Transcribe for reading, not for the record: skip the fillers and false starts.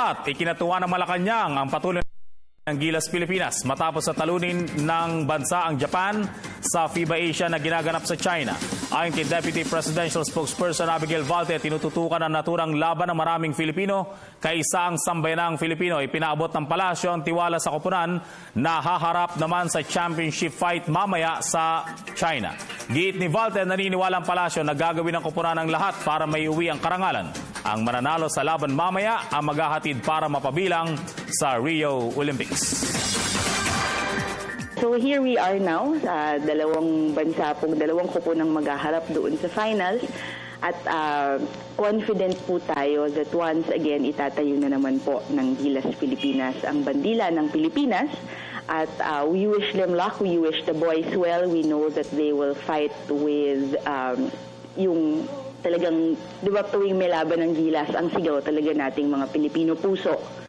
lahat, ikinatuwa ng Malacanang ang patuloy ng Gilas Pilipinas matapos sa talunin ng bansa ang Japan sa FIBA Asia na ginaganap sa China. Ayon kay Deputy Presidential Spokesperson Abigail Valte, tinututukan ang naturang laban ng maraming Filipino. Kaisa ang sambayanang Filipino, ipinaabot ng palasyo ang tiwala sa koponan na haharap naman sa championship fight mamaya sa China. Giit ni Valte, naniniwala ang palasyo na gagawin ng koponan ang lahat para maiuwi ang karangalan. Ang mananalo sa laban mamaya ang maghahatid para mapabilang sa Rio Olympics. So here we are now sa dalawang bansa pong dalawang koponang maghaharap doon sa finals at confident po tayo that once again itatayo na naman po ng Gilas Pilipinas ang bandila ng Pilipinas at we wish them luck, we wish the boys well. We know that they will fight with yung talagang, di ba tuwing may laban ng Gilas, ang sigaw talaga nating mga Pilipino puso.